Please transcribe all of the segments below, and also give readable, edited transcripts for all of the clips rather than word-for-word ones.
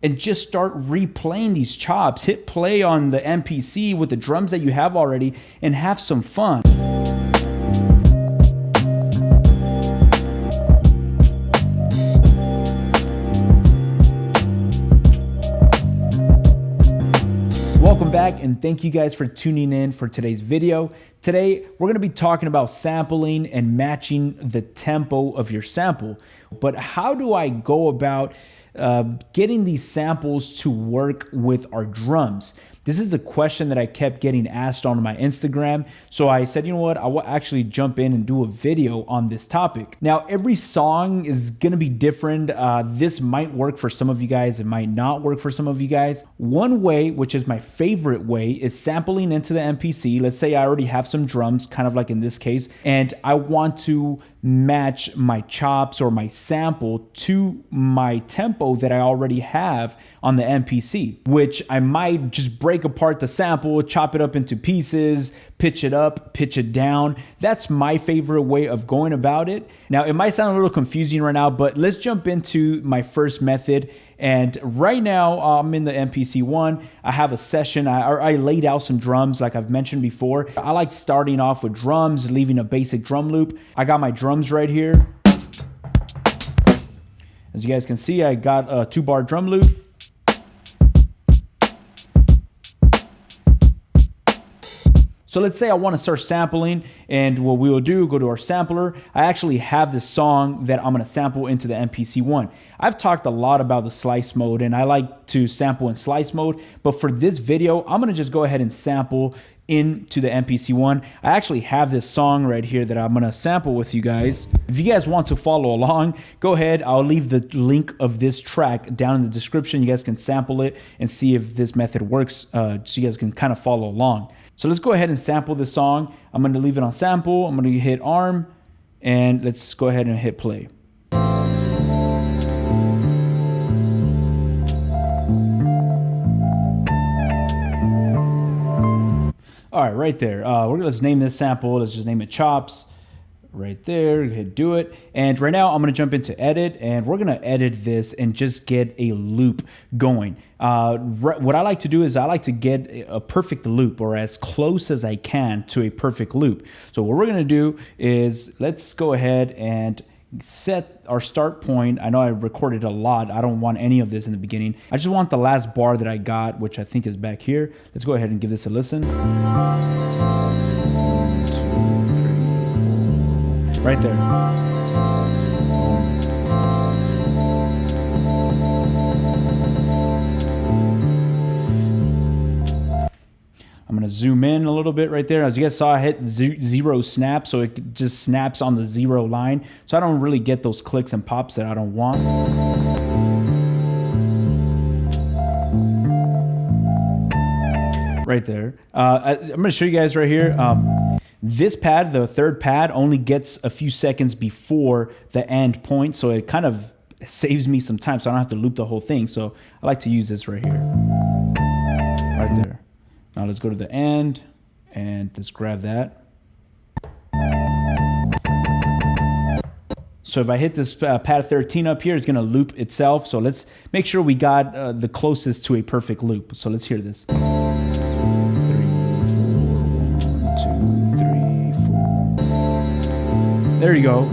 and just start replaying these chops. Hit play on the MPC with the drums that you have already and have some fun. Welcome back, and thank you guys for tuning in for today's video. Today, we're gonna be talking about sampling and matching the tempo of your sample. But how do I go about getting these samples to work with our drums? This is a question that I kept getting asked on my Instagram. So I said, you know what, I will actually jump in and do a video on this topic. Now, every song is gonna be different. This might work for some of you guys. It might not work for some of you guys. One way, which is my favorite way, is sampling into the MPC. Let's say I already have some drums, kind of like in this case, and I want to match my chops or my sample to my tempo that I already have on the MPC, which I might just break apart the sample, chop it up into pieces, pitch it up, pitch it down. That's my favorite way of going about it. Now, it might sound a little confusing right now, but let's jump into my first method. And right now I'm in the MPC one. I have a session. I laid out some drums like I've mentioned before. I like starting off with drums, leaving a basic drum loop. I got my drums right here. As you guys can see, I got a 2-bar drum loop. So let's say I want to start sampling, and what we will do, go to our sampler. I actually have this song that I'm going to sample into the MPC one. I've talked a lot about the slice mode, and I like to sample in slice mode, but for this video, I'm going to just go ahead and sample into the MPC one. I actually have this song right here that I'm going to sample with you guys. If you guys want to follow along, go ahead. I'll leave the link of this track down in the description. You guys can sample it and see if this method works, so you guys can kind of follow along. So let's go ahead and sample this song. I'm going to leave it on sample. I'm going to hit arm, and let's go ahead and hit play. All right, right there. Let's name this sample. Let's just name it chops. Right there, hit do it. And right now I'm gonna jump into edit, and we're gonna edit this and just get a loop going. What I like to do is I like to get a perfect loop, or as close as I can to a perfect loop. So what we're gonna do is let's go ahead and set our start point. I know I recorded a lot. I don't want any of this in the beginning. I just want the last bar that I got, which I think is back here. Let's go ahead and give this a listen. Right there. I'm going to zoom in a little bit right there. As you guys saw, I hit zero snap, so it just snaps on the 0 line. So I don't really get those clicks and pops that I don't want. Right there. I'm going to show you guys right here. This pad, the third pad, only gets a few seconds before the end point, so it kind of saves me some time, so I don't have to loop the whole thing. So I like to use this right here, right there. Now let's go to the end, and let's grab that. So if I hit this pad 13 up here, it's gonna loop itself. So let's make sure we got the closest to a perfect loop. So let's hear this. 3, 4, 1, 2, 3, 4. There you go.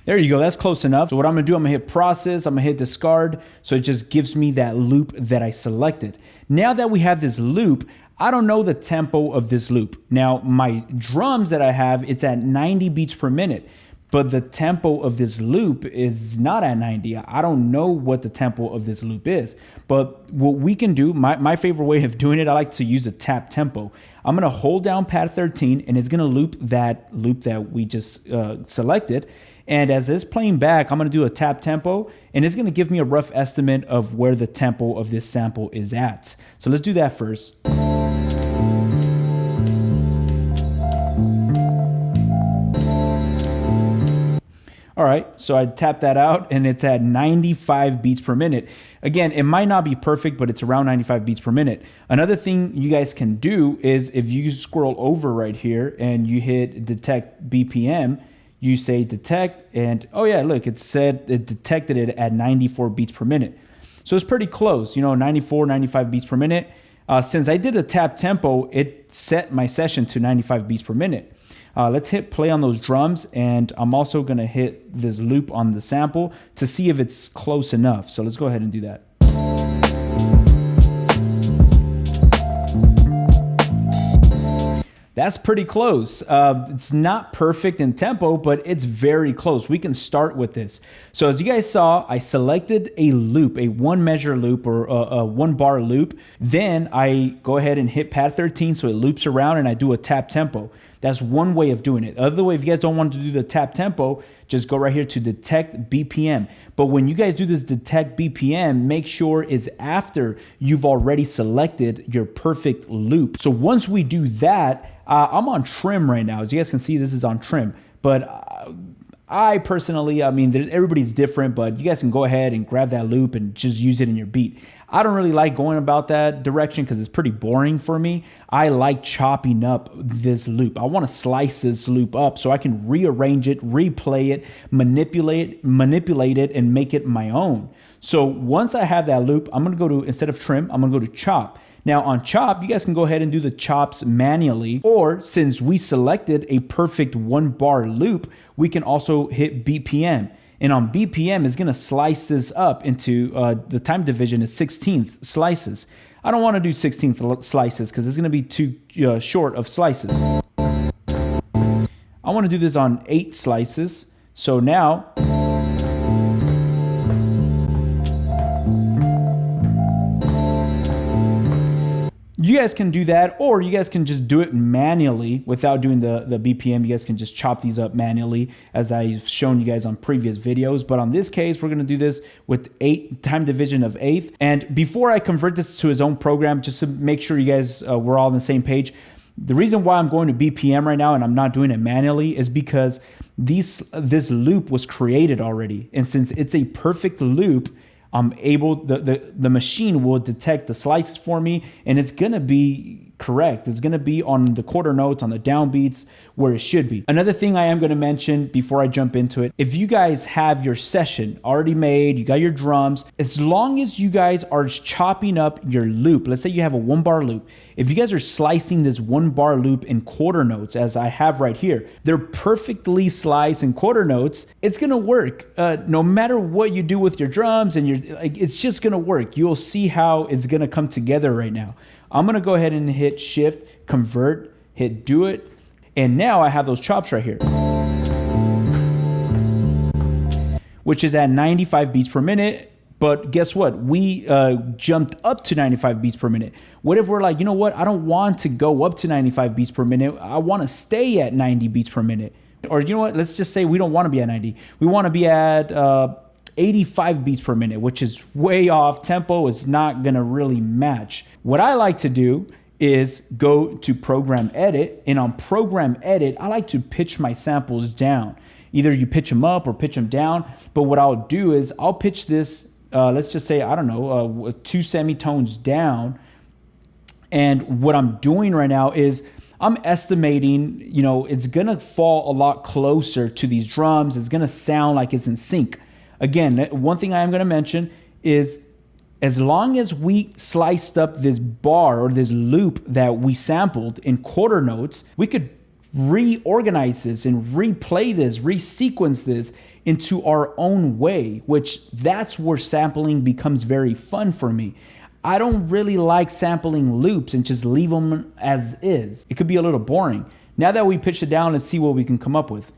There you go, that's close enough. So what I'm gonna do, I'm gonna hit process, I'm gonna hit discard, so it just gives me that loop that I selected. Now that we have this loop, I don't know the tempo of this loop. Now, my drums that I have, it's at 90 beats per minute, but the tempo of this loop is not at 90. I don't know what the tempo of this loop is, but what we can do, my favorite way of doing it, I like to use a tap tempo. I'm gonna hold down pad 13, and it's gonna loop that we just selected. And as it's playing back, I'm gonna do a tap tempo, and it's gonna give me a rough estimate of where the tempo of this sample is at. So let's do that first. All right, so I tapped that out, and it's at 95 beats per minute. Again, it might not be perfect, but it's around 95 beats per minute. Another thing you guys can do is if you scroll over right here and you hit detect BPM, you say detect, and oh yeah, look, it said it detected it at 94 beats per minute. So it's pretty close, 94, 95 beats per minute. Since I did a tap tempo, it set my session to 95 beats per minute. Let's hit play on those drums, and I'm also gonna hit this loop on the sample to see if it's close enough. So let's go ahead and do that. That's pretty close. It's not perfect in tempo, but it's very close. We can start with this. So as you guys saw, I selected a loop, a one measure loop or a 1 bar loop. Then I go ahead and hit pad 13 so it loops around and I do a tap tempo. That's one way of doing it. The other way, if you guys don't want to do the tap tempo, just go right here to detect BPM. But when you guys do this detect BPM, make sure it's after you've already selected your perfect loop. So once we do that, I'm on trim right now. As you guys can see, this is on trim. But I personally, everybody's different, but you guys can go ahead and grab that loop and just use it in your beat. I don't really like going about that direction because it's pretty boring for me. I like chopping up this loop. I want to slice this loop up so I can rearrange it, replay it, manipulate it, and make it my own. So once I have that loop, I'm going to go to, instead of trim, I'm going to go to chop. Now on chop, you guys can go ahead and do the chops manually, or since we selected a perfect 1 bar loop, we can also hit BPM. And on BPM, it's gonna slice this up into, the time division is 16th slices. I don't wanna do 16th slices because it's gonna be too short of slices. I wanna do this on 8 slices. So now, you guys can do that, or you guys can just do it manually without doing the BPM. You guys can just chop these up manually as I've shown you guys on previous videos. But on this case, we're gonna do this with 8 time division of 8th. And before I convert this to his own program, just to make sure you guys we're all on the same page, the reason why I'm going to BPM right now and I'm not doing it manually is because this loop was created already. And since it's a perfect loop, I'm able, the machine will detect the slices for me, and it's gonna be correct. It's gonna be on the quarter notes, on the downbeats, where it should be. Another thing I am gonna mention before I jump into it, if you guys have your session already made, you got your drums, as long as you guys are chopping up your loop, let's say you have a 1 bar loop, if you guys are slicing this 1 bar loop in quarter notes, as I have right here, they're perfectly sliced in quarter notes, it's gonna work. No matter what you do with your drums and it's just gonna work. You'll see how it's gonna come together right now. I'm gonna go ahead and hit shift, convert, hit do it, and now I have those chops right here, which is at 95 beats per minute. But guess what? We jumped up to 95 beats per minute. What if we're like, you know what? I don't want to go up to 95 beats per minute. I want to stay at 90 beats per minute. Or you know what? Let's just say we don't want to be at 90. We want to be at 85 beats per minute, which is way off. Tempo is not going to really match. What I like to do is go to program edit, and on program edit, I like to pitch my samples down. Either you pitch them up or pitch them down, but what I'll do is I'll pitch this, let's just say, I don't know, 2 semitones down. And what I'm doing right now is I'm estimating, it's gonna fall a lot closer to these drums. It's gonna sound like it's in sync. Again, one thing I am gonna mention is as long as we sliced up this bar or this loop that we sampled in quarter notes, we could reorganize this and replay this, resequence this into our own way, which that's where sampling becomes very fun for me. I don't really like sampling loops and just leave them as is. It could be a little boring. Now that we pitch it down, let's see what we can come up with.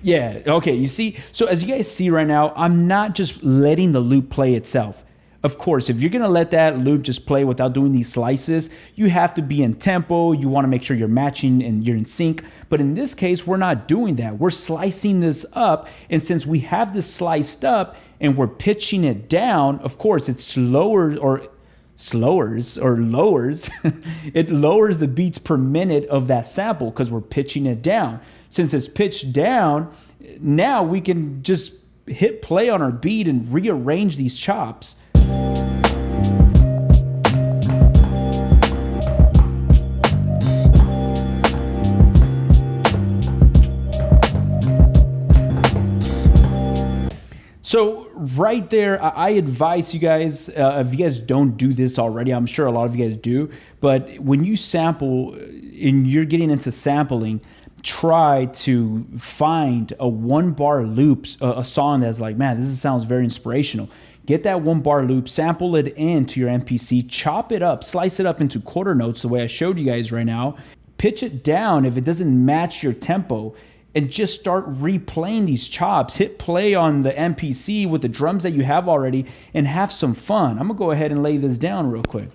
Yeah, okay, you see, so as you guys see right now, I'm not just letting the loop play itself. Of course, if you're gonna let that loop just play without doing these slices, you have to be in tempo, you wanna make sure you're matching and you're in sync. But in this case, we're not doing that. We're slicing this up, and since we have this sliced up and we're pitching it down, of course, it lowers, it lowers the beats per minute of that sample because we're pitching it down. Since it's pitched down, now we can just hit play on our beat and rearrange these chops. So right there, I advise you guys, if you guys don't do this already, I'm sure a lot of you guys do, but when you sample and you're getting into sampling, try to find a 1-bar loop, a song that's like, man, this sounds very inspirational. Get that 1-bar loop, sample it into your MPC, chop it up, slice it up into quarter notes the way I showed you guys right now, pitch it down if it doesn't match your tempo, and just start replaying these chops. Hit play on the MPC with the drums that you have already and have some fun. I'm gonna go ahead and lay this down real quick.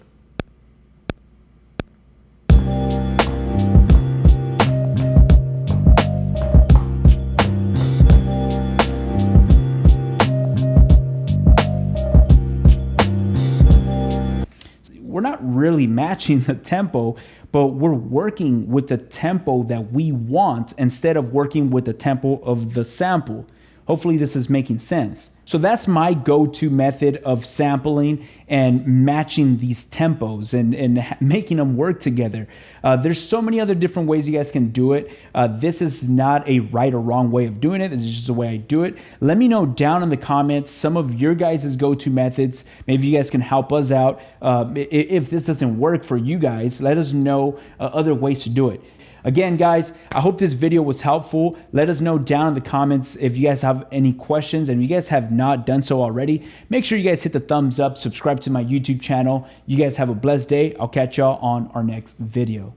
We're not really matching the tempo, but we're working with the tempo that we want instead of working with the tempo of the sample. Hopefully this is making sense. So that's my go-to method of sampling and matching these tempos and making them work together. There's so many other different ways you guys can do it. This is not a right or wrong way of doing it. This is just the way I do it. Let me know down in the comments some of your guys' go-to methods. Maybe you guys can help us out. If this doesn't work for you guys, let us know other ways to do it. Again, guys, I hope this video was helpful. Let us know down in the comments if you guys have any questions, and if you guys have not done so already, make sure you guys hit the thumbs up, subscribe to my YouTube channel. You guys have a blessed day. I'll catch y'all on our next video.